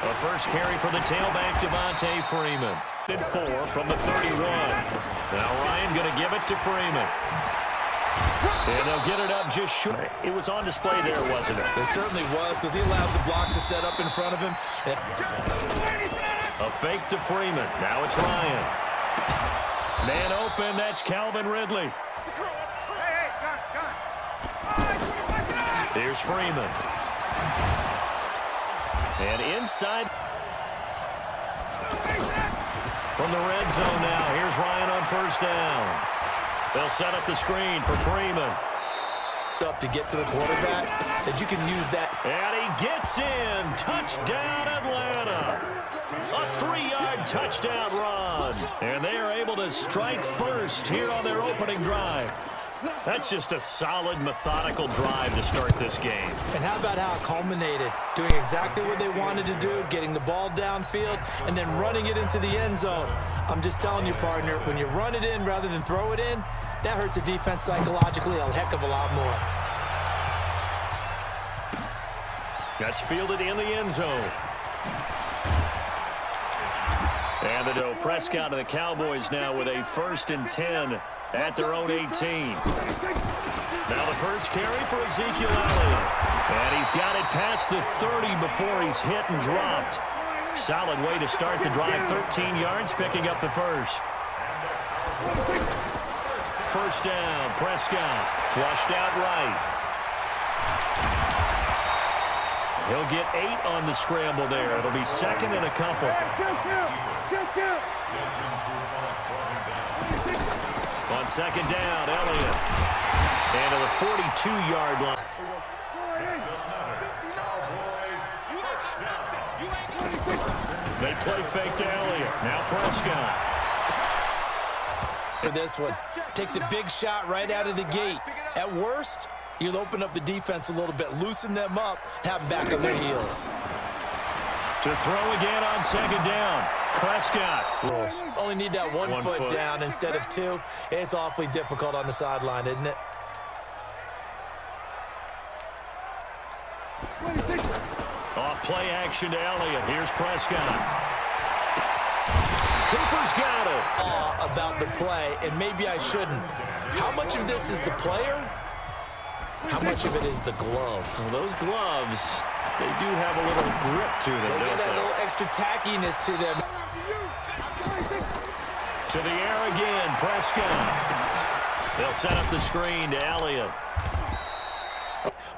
A first carry for the tailback, Devontae Freeman. 4 from the 31. Now Ryan going to give it to Freeman. And they'll get it up just short. It was on display there, wasn't it? It certainly was, because he allows the blocks to set up in front of him. A fake to Freeman. Now it's Ryan. Man open, that's Calvin Ridley. Here's Freeman. And inside. From the red zone now, here's Ryan on first down. They'll set up the screen for Freeman. Up to get to the quarterback, that you can use that. And he gets in. Touchdown, Atlanta. A 3-yard touchdown run. And they are able to strike first here on their opening drive. That's just a solid, methodical drive to start this game. And how about how it culminated? Doing exactly what they wanted to do, getting the ball downfield, and then running it into the end zone. I'm just telling you, partner, when you run it in rather than throw it in, that hurts a defense psychologically a heck of a lot more. That's fielded in the end zone. And the Prescott of the Cowboys now with a 1st and 10 at their own 18. Now the first carry for Ezekiel Elliott. And he's got it past the 30 before he's hit and dropped. Solid way to start the drive. 13 yards, picking up the first. First down, Prescott. Flushed out right. He'll get 8 on the scramble there. It'll be 2nd and a couple. On 2nd down, Elliott. And to the 42-yard line. They play fake to Elliott. Now Prescott. For this one, take the big shot right out of the gate. At worst, you'll open up the defense a little bit, loosen them up, have them back on their heels. To throw again on 2nd down. Prescott. Only need that one foot down instead of 2. It's awfully difficult on the sideline, isn't it? Off play action to Elliott. Here's Prescott. Cooper's got it. About the play, and maybe I shouldn't. How much of this is the player? How much of it is the glove? Well, those gloves, they do have a little grip to them, They don't get that they? little extra tackiness to them. To the air again, Prescott. They'll set up the screen to Elliott.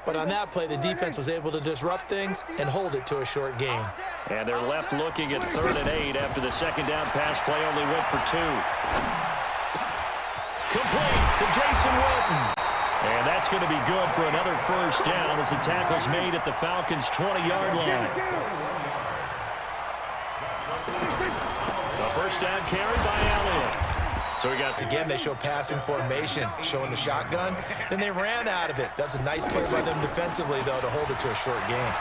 But on that play, the defense was able to disrupt things and hold it to a short game. And they're left looking at 3rd and 8 after the 2nd down pass play only went for 2. Complete to Jason Witten. And that's going to be good for another first down as the tackle's made at the Falcons' 20-yard line. A first down carry by Elliott. So we got Again, they show passing formation, showing the shotgun. Then they ran out of it. That's a nice play by them defensively, though, to hold it to a short game.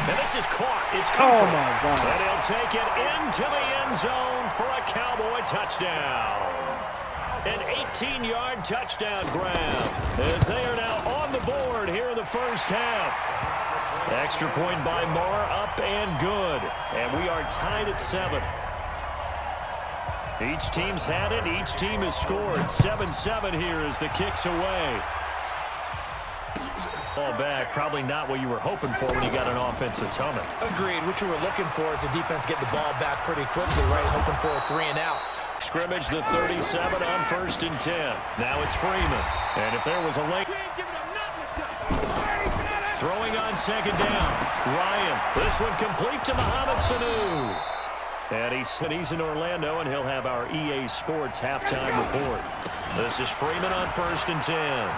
And this is caught. It's Cooper. Oh, my God. And he'll take it into the end zone for a Cowboy touchdown. An 18-yard touchdown grab as they are now on the board here in the first half. Extra point by Moore, up and good. And we are tied at 7. Each team's had it. Each team has scored. 7-7 here as the kick's away. Ball back, probably not what you were hoping for when you got an offense that's humming. Agreed. What you were looking for is the defense getting the ball back pretty quickly, right? Hoping for a 3 and out. Scrimmage the 37 on 1st and 10. Now it's Freeman. And if there was a late... Throwing on 2nd down. Ryan. This one complete to Mohamed Sanu. And he's in Orlando, and he'll have our EA Sports halftime report. This is Freeman on 1st and 10.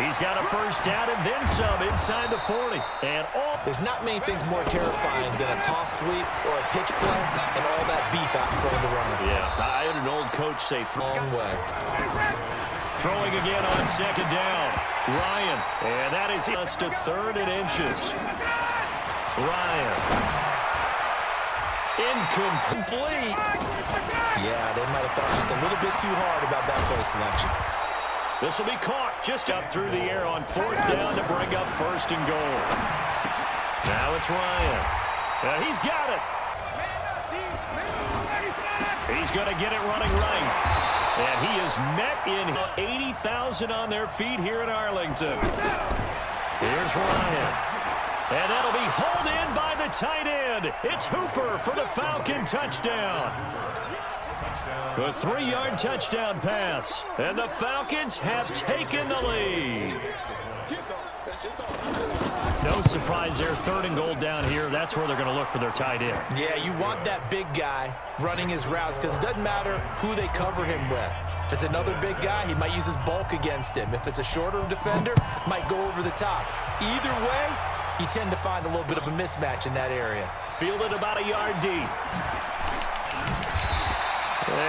He's got a first down and then some inside the 40. And there's not many things more terrifying than a toss sweep or a pitch play and all that beef out in front of the runner. Yeah, I had an old coach say long way. Throwing again on 2nd down. Ryan. And that is us to 3rd and inches. Ryan. Incomplete. Yeah, they might have thought just a little bit too hard about that play selection. This will be caught just up through the air on 4th down to bring up 1st and goal. Now it's Ryan. He's got it. He's going to get it running right. And he is met in 80,000 on their feet here in Arlington. Here's Ryan. And that'll be hauled in by the tight end. It's Hooper for the Falcon touchdown. A 3-yard touchdown pass. And the Falcons have taken the lead. No surprise there. 3rd and goal down here. That's where they're going to look for their tight end. Yeah, you want that big guy running his routes because it doesn't matter who they cover him with. If it's another big guy, he might use his bulk against him. If it's a shorter defender, might go over the top. Either way, you tend to find a little bit of a mismatch in that area. Fielded about a yard deep.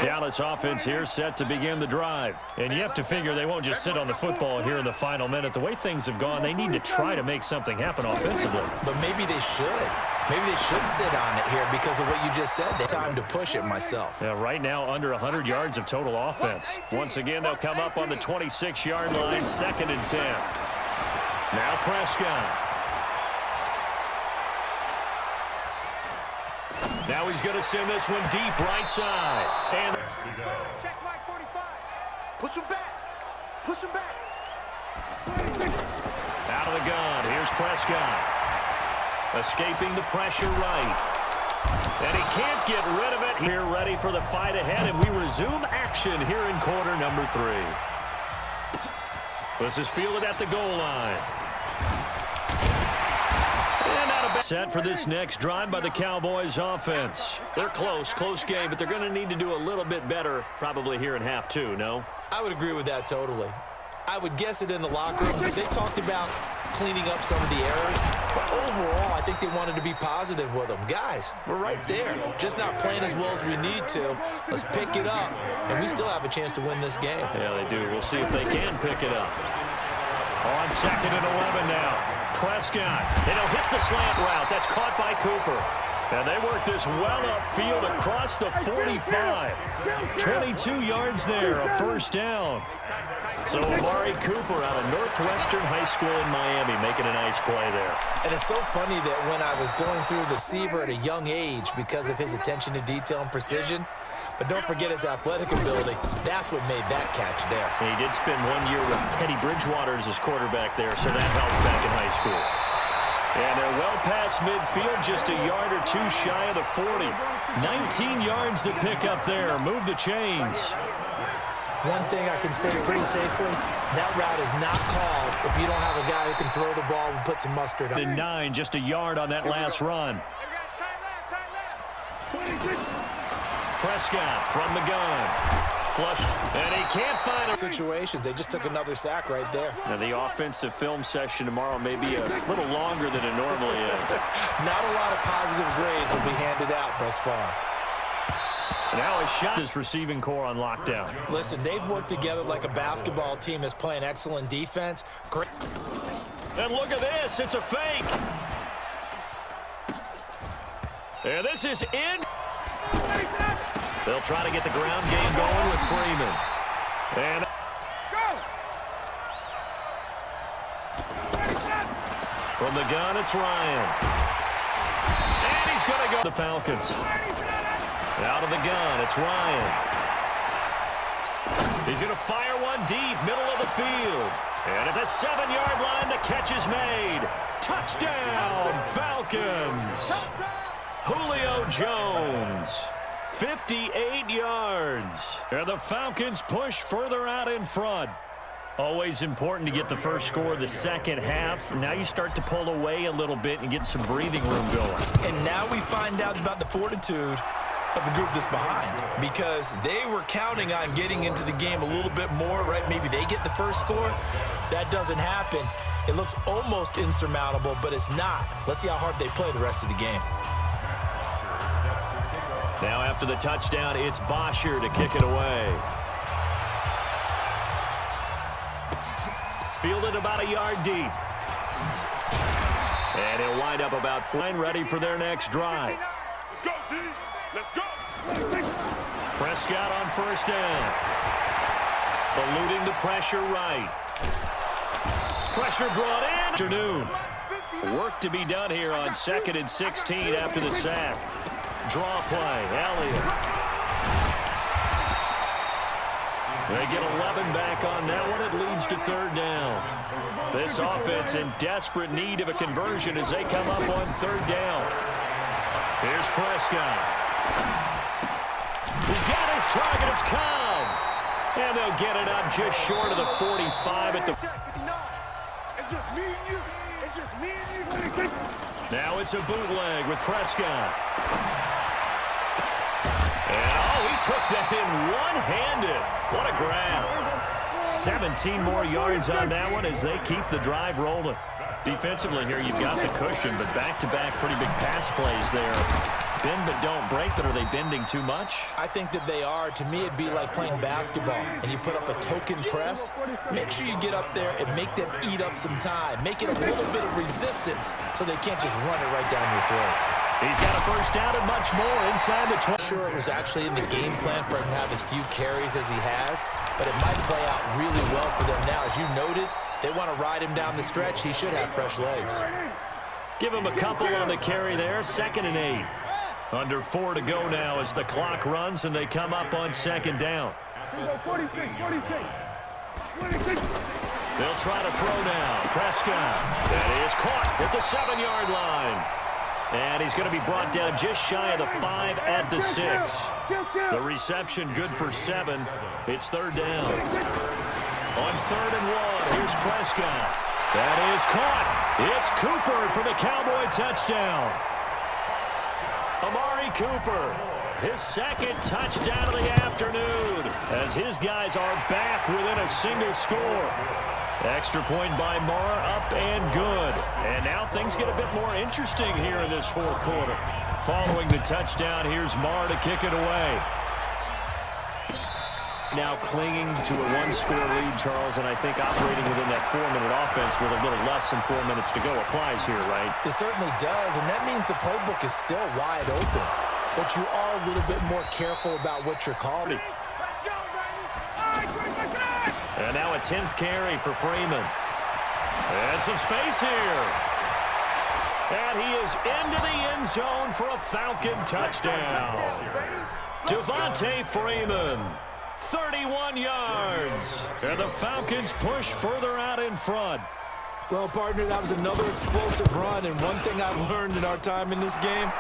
Dallas offense here set to begin the drive. And you have to figure they won't just sit on the football here in the final minute. The way things have gone, they need to try to make something happen offensively. But maybe they should. Maybe they should sit on it here because of what you just said. It's time to push it myself. Yeah, right now, under 100 yards of total offense. Once again, they'll come up on the 26-yard line, 2nd and 10. Now Prescott. Now he's going to send this one deep right side. And check Mike 45. Push him back. Push him back. Out of the gun. Here's Prescott. Escaping the pressure right. And he can't get rid of it. Here ready for the fight ahead. And we resume action here in quarter number 3. This is fielded at the goal line. Set for this next drive by the Cowboys offense. They're close game, but they're going to need to do a little bit better probably here in half 2, no? I would agree with that totally. I would guess it in the locker room. They talked about cleaning up some of the errors, but overall, I think they wanted to be positive with them. Guys, we're right there. Just not playing as well as we need to. Let's pick it up, and we still have a chance to win this game. Yeah, they do. We'll see if they can pick it up. On 2nd and 11 now. Prescott, and he'll hit the slant route. That's caught by Cooper. And they work this well upfield across the 45. 22 yards there, a 1st down. So Amari Cooper out of Northwestern High School in Miami making a nice play there. And it's so funny that when I was going through the receiver at a young age because of his attention to detail and precision, but don't forget his athletic ability. That's what made that catch there. He did spend 1 year with Teddy Bridgewater as his quarterback there, so that helped back in high school. And they're well past midfield, just a yard or 2 shy of the 40. 19 yards to pick up there. Move the chains. One thing I can say pretty safely, that route is not called if you don't have a guy who can throw the ball and put some mustard on it. 9, just a yard on that last run. Prescott from the gun. Flushed, and he can't find it. Situations, they just took another sack right there. Now, the offensive film session tomorrow may be a little longer than it normally is. Not a lot of positive grades will be handed out thus far. Now a shot. This receiving core on lockdown. Listen, they've worked together like a basketball team that's playing excellent defense. Great. And look at this. It's a fake. And this is in. They'll try to get the ground game going with Freeman. And from the gun, it's Ryan. And he's going to go. The Falcons. Out of the gun, it's Ryan. He's going to fire one deep, middle of the field. And at the 7-yard line, the catch is made. Touchdown, Falcons. Julio Jones. 58 yards. And the Falcons push further out in front. Always important to get the first score of the second half. Now you start to pull away a little bit and get some breathing room going. And now we find out about the fortitude of the group that's behind, because they were counting on getting into the game a little bit more, right? Maybe they get the first score. That doesn't happen. It looks almost insurmountable, but it's not. Let's see how hard they play the rest of the game. Now after the touchdown, it's Bosher to kick it away. Fielded about a yard deep. And he'll wind up about 4, ready for their next drive. Let's go, D. Let's go. Prescott on first down. Eluding the pressure right. Pressure brought in. Afternoon. Work to be done here on 2nd and 16 after the sack. Draw play, Elliott. They get 11 back on that one. It leads to 3rd down. This offense in desperate need of a conversion as they come up on 3rd down. Here's Prescott. He's got his target. It's Cobb. And they'll get it up just short of the 45 at the... It's just me and you. It's just me and you. Now it's a bootleg with Prescott. And, he took that in one-handed. What a grab. 17 more yards on that one as they keep the drive rolling. Defensively here, you've got the cushion, but back-to-back pretty big pass plays there. Bend but don't break, but are they bending too much? I think that they are. To me, it'd be like playing basketball, and you put up a token press. Make sure you get up there and make them eat up some time. Make it a little bit of resistance so they can't just run it right down your throat. He's got a 1st down and much more inside the 20. Sure, it was actually in the game plan for him to have as few carries as he has, but it might play out really well for them now. As you noted, if they want to ride him down the stretch, he should have fresh legs. Give him a couple on the carry there. 2nd and 8. Under 4 to go now as the clock runs and they come up on 2nd down. They'll try to throw now. Prescott. That is caught at the 7-yard line. And he's going to be brought down just shy of the 5 at the 6. The reception good for 7. It's 3rd down. On 3rd and 1, here's Prescott. That is caught. It's Cooper for the Cowboy touchdown. Amari Cooper, his 2nd touchdown of the afternoon as his guys are back within a single score. Extra point by Marr, up and good. And now things get a bit more interesting here in this 4th quarter. Following the touchdown, here's Marr to kick it away. Now clinging to a 1-score lead, Charles, and I think operating within that 4-minute offense with a little less than 4 minutes to go applies here, right? It certainly does, and that means the playbook is still wide open. But you are a little bit more careful about what you're calling. And now a 10th carry for Freeman. And some space here. And he is into the end zone for a Falcon touchdown. Devontae Freeman, 31 yards. And the Falcons push further out in front. Well, partner, that was another explosive run, and one thing I've learned in our time in this game,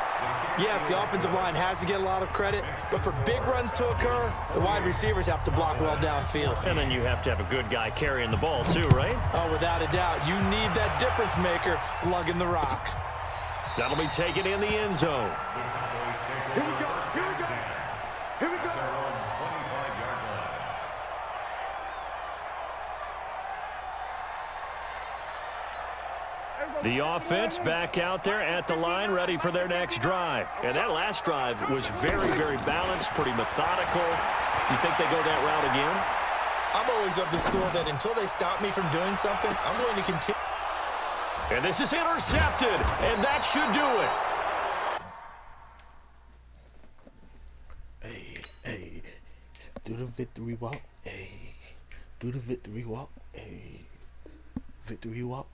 yes, the offensive line has to get a lot of credit, but for big runs to occur, the wide receivers have to block well downfield. And then you have to have a good guy carrying the ball too, right? Oh, without a doubt. You need that difference maker lugging the rock. That'll be taken in the end zone. Here we go. Here we go. Here we go. The offense back out there at the line, ready for their next drive. And that last drive was very, very balanced, pretty methodical. You think they go that route again? I'm always of the school that until they stop me from doing something, I'm going to continue. And this is intercepted, and that should do it. Hey, do the victory walk. Hey, do the victory walk. Hey, victory walk.